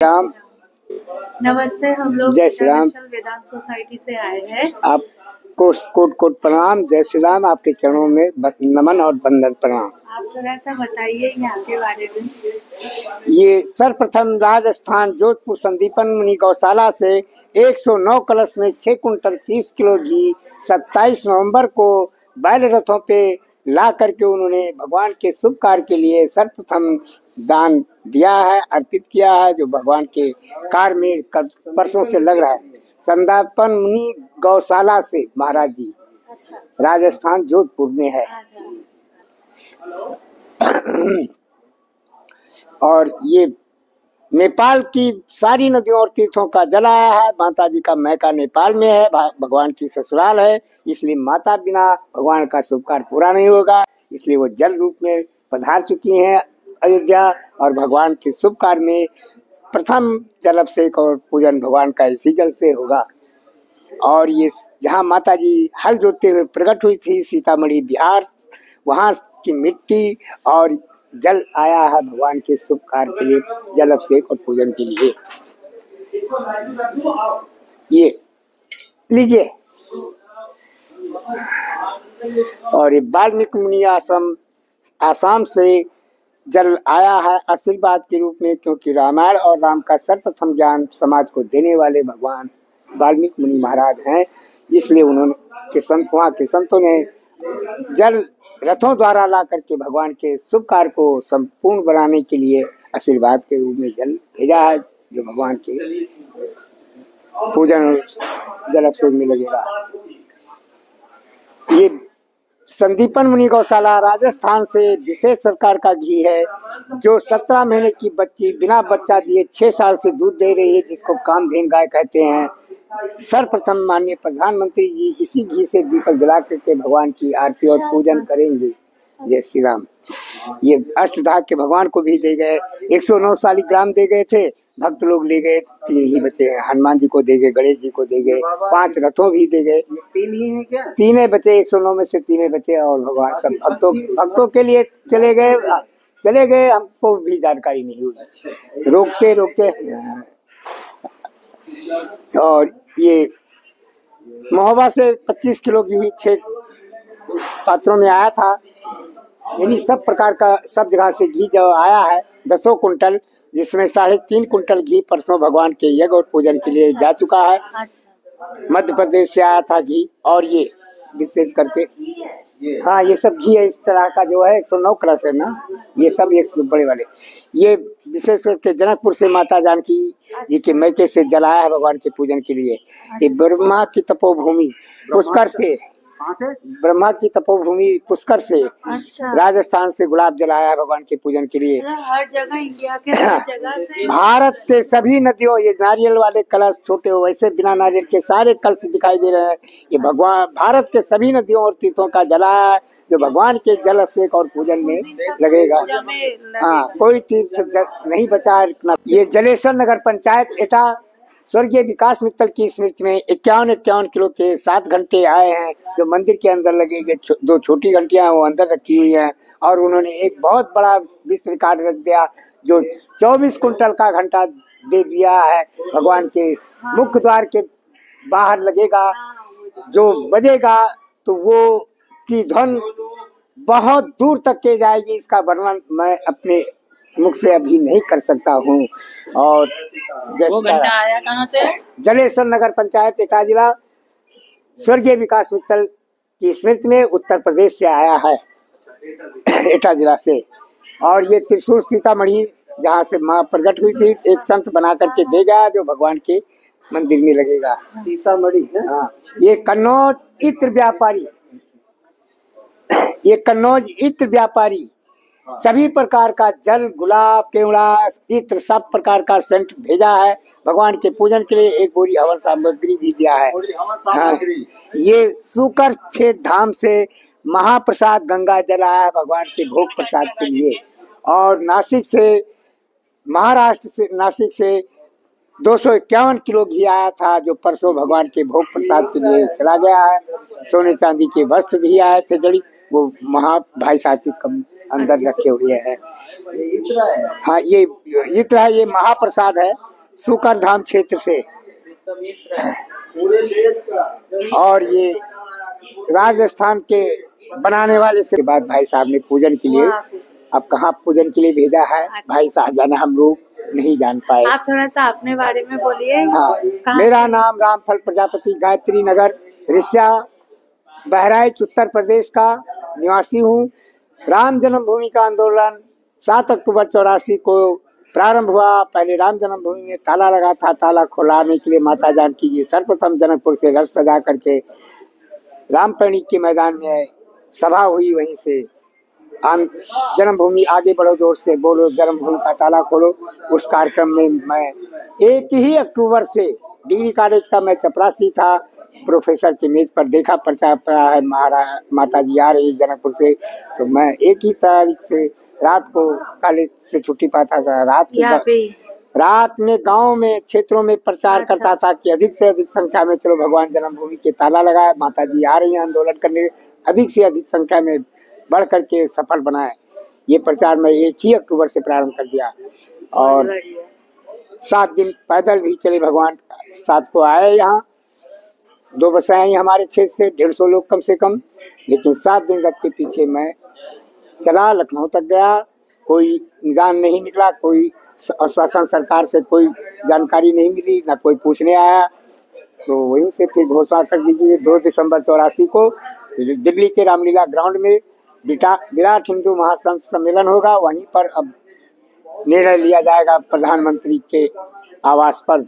राम। नमस्ते। हम लोग जय श्री राम। वेदांत सोसाइटी से आए हैं। आपको कोट कोट प्रणाम। जय श्री राम। आपके चरणों में नमन और वंदन प्रणाम। आप थोड़ा सा बताइए यहाँ के बारे में। ये सर्वप्रथम राजस्थान जोधपुर संदीपन मुनि गौशाला से 109 कलश में 6 कुंटल 30 किलो घी 27 नवंबर को बैल रथों पे ला करके उन्होंने भगवान के शुभ कार्य के लिए सर्वप्रथम दान दिया है, अर्पित किया है, जो भगवान के कार्य में परसों से लग रहा है। संदीपन मुनि गौशाला से महाराज जी। अच्छा। राजस्थान जोधपुर में है। और ये नेपाल की सारी नदियों और तीर्थों का जल आया है। माता जी का मैका नेपाल में है, भगवान की ससुराल है, इसलिए माता बिना भगवान का शुभ कार्य पूरा नहीं होगा। इसलिए वो जल रूप में पधार चुकी हैं अयोध्या, और भगवान के शुभ कार्य में प्रथम जल अभिषेक और पूजन भगवान का इसी जल से होगा। और ये जहाँ माता जी हल जोतते हुए प्रकट हुई थी, सीतामढ़ी बिहार, वहाँ की मिट्टी और जल आया है भगवान के शुभ कार्य के लिए, जल अभिषेक और पूजन के लिए। ये लीजिए। और ये वाल्मीकि मुनि आश्रम आसाम से जल आया है आशीर्वाद के रूप में, क्योंकि रामायण और राम का सर्वप्रथम ज्ञान समाज को देने वाले भगवान वाल्मीकि मुनि महाराज हैं। इसलिए उन्होंने वहाँ के संतों ने जल रथों द्वारा ला करके भगवान के शुभ कार्य को संपूर्ण बनाने के लिए आशीर्वाद के रूप में जल भेजा है, जो भगवान के पूजन जल अभिषेक में लगेगा। ये संदीपन मुनि गौशाला राजस्थान से विशेष सरकार का घी है, जो 17 महीने की बच्ची बिना बच्चा दिए 6 साल से दूध दे रही है, जिसको कामधेनु गाय कहते हैं। सर्वप्रथम माननीय प्रधानमंत्री जी इसी घी से दीपक जला करके भगवान की आरती और पूजन करेंगे। जय श्री राम। ये अष्टधातु के भगवान को भी दे गए, 109 शालिग्राम दे गए थे, भक्त लोग ले गए, 3 ही बचे। हनुमान जी को दे गए, गणेश जी को दे गए, 5 रथों भी दे गए। 3 ही है क्या? 3 ही बचे, 109 में से 3 ही बचे, और भगवान सब भक्तों के लिए चले गए। हमको भी जानकारी नहीं हुई, रोकते। और ये महोबा से 25 किलो घी 6 पात्रों में आया था। यानी सब प्रकार का सब जगह से घी जो आया है 10 कुंटल, जिसमें 3.5 कुंटल घी परसों भगवान के यज्ञ और पूजन के लिए जा चुका है। मध्य प्रदेश से आया था घी। और ये विशेष करके हाँ, ये सब घी है इस तरह का जो है 109 कलश है ना, ये सब 100 बड़े वाले। ये विशेष करके जनकपुर से माता जानकी जी के मैके से जलाया है भगवान के पूजन के लिए। ये ब्रह्मा की तपोभूमि पुष्कर से, ब्रह्मा की तपोभूमि पुष्कर से, अच्छा। राजस्थान से गुलाब जलाया भगवान के पूजन के लिए। हर जगह इंडिया के हर जगह से भारत के सभी नदियों, ये नारियल वाले कलश छोटे हो वैसे बिना नारियल के सारे कलश दिखाई दे रहे हैं। ये भगवान भारत के सभी नदियों और तीर्थों का जला है, जो भगवान के जल अभिषेक और पूजन में लगेगा। हाँ, कोई तीर्थ नहीं बचा है। ये जलेश्वर नगर पंचायत एटा स्वर्गीय विकास मित्तल की स्मृति में 51 किलो के 7 घंटे आए हैं, जो मंदिर के अंदर लगेंगे। 2 छोटी घंटियां वो अंदर रखी हुई हैं, और उन्होंने एक बहुत बड़ा विश्व रिकॉर्ड रख दिया, जो 24 कुंटल का घंटा दे दिया है। भगवान के मुख्य द्वार के बाहर लगेगा, जो बजेगा तो वो की ध्वनि बहुत दूर तक के जाएगी। इसका वर्णन मैं अपने मुख से अभी नहीं कर सकता हूँ। और वो घंटा आया कहाँ से? जलेश्वर नगर पंचायत एटा जिला स्वर्गीय विकास मित्तल की स्मृति में उत्तर प्रदेश से आया है, एटा जिला से। और ये त्रिशूल सीतामढ़ी जहाँ से माँ प्रकट हुई थी, एक संत बना करके दे गया, जो भगवान के मंदिर में लगेगा। सीतामढ़ी है। हाँ, ये कन्नौज इत्र व्यापारी सभी प्रकार का जल, गुलाब, केवड़ा, इत्र, सब प्रकार का सेंट भेजा है भगवान के पूजन के लिए। एक बोरी हवन सामग्री भी दिया है। हाँ, ये सुकर क्षेत्र धाम से महाप्रसाद गंगा जल आया है भगवान के भोग प्रसाद के लिए। और नासिक से 251 किलो घी आया था, जो परसों भगवान के भोग प्रसाद के लिए चला गया है। सोने चांदी के वस्त्र भी आए थे जड़ित, वो भाई साहब की अंदर रखे हुए हैं। हाँ, ये इत्र है, ये महाप्रसाद है। सुकर धाम क्षेत्र से, और ये राजस्थान के बनाने वाले से बाद भाई साहब ने पूजन के लिए, अब कहाँ पूजन के लिए भेजा है भाई साहब जाना हम लोग नहीं जान पाए। आप थोड़ा सा अपने बारे में बोलिए। हाँ, मेरा नाम रामफल प्रजापति, गायत्री नगर रिस्या बहराइच उत्तर प्रदेश का निवासी हूँ। राम जन्मभूमि का आंदोलन 7 अक्टूबर 84 को प्रारंभ हुआ। पहले राम जन्मभूमि में ताला लगा था, ताला खुलाने के लिए माता जानकी जी सर्वप्रथम जनकपुर से रथ सजा करके रामपैणी के मैदान में सभा हुई। वहीं से जन्मभूमि आगे बढ़ो जोर से बोलो, जन्मभूमि का ताला खोलो। उस कार्यक्रम में मैं 1 ही अक्टूबर से डिग्री कॉलेज का मैं चपरासी था, प्रोफेसर की मेज पर देखा पर्चा पड़ा है माता जी आ रही जनकपुर से, तो मैं 1 ही तारीख से रात को कॉलेज से छुट्टी पाता था। रात में गांव में क्षेत्रों में प्रचार करता था कि अधिक से अधिक संख्या में चलो भगवान जन्मभूमि के ताला लगाए, माता जी आ रही हैं आंदोलन करने, अधिक से अधिक संख्या में बढ़ करके सफल बनाए। ये प्रचार मैं 1 ही अक्टूबर से प्रारंभ कर दिया और 7 दिन पैदल भी चले। भगवान 7 को आए, यहाँ 2 बसें आई हमारे क्षेत्र से, 150 लोग कम से कम, लेकिन 7 दिन रथ के पीछे मैं चला, लखनऊ तक गया। कोई निदान नहीं निकला, कोई शासन सरकार से कोई जानकारी नहीं मिली, ना कोई पूछने आया। तो वहीं से फिर घोषणा कर दीजिए 2 दिसंबर 84 को दिल्ली के रामलीला ग्राउंड में विराट हिंदू महासंघ सम्मेलन होगा। वहीं पर अब निर्णय लिया जाएगा प्रधानमंत्री के आवास पर।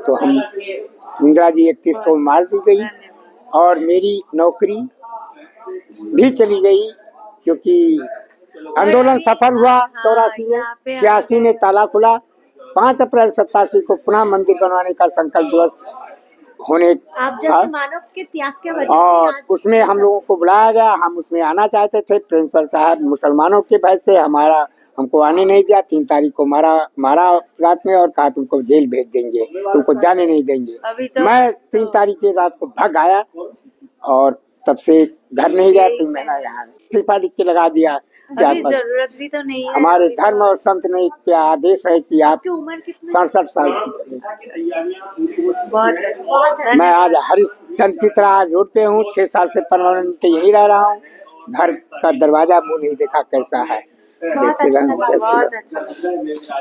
तो हम इंदिरा जी 31 को मार दी गई और मेरी नौकरी भी चली गई, क्योंकि आंदोलन सफल हुआ 84 में। 86 में ताला खुला। 5 अप्रैल 87 को पुनः मंदिर बनवाने का संकल्प दिवस होने आप जैसे मानव के त्याग के वजह और उसमें हम लोगों को बुलाया गया। हम उसमें आना चाहते थे, प्रिंसिपल साहब मुसलमानों के भय से हमको आने नहीं दिया। 3 तारीख को मारा रात में और कहा तुमको जेल भेज देंगे, तुमको जाने नहीं देंगे। मैं 3 तारीख की रात को भाग आया और तब से घर नहीं गया। 3 महीना यहाँ इस्तीफा लिख के लगा दिया। जरूरत भी तो नहीं है। हमारे धर्म और संत ने क्या आदेश है कि आप 67 साल की। मैं आज हरिश्चंद्र की तरह आज रोड पे हूँ। 6 साल से परमानेंट यही रह रहा हूँ। घर का दरवाजा मुँह नहीं देखा कैसा है। बहुत अच्छा।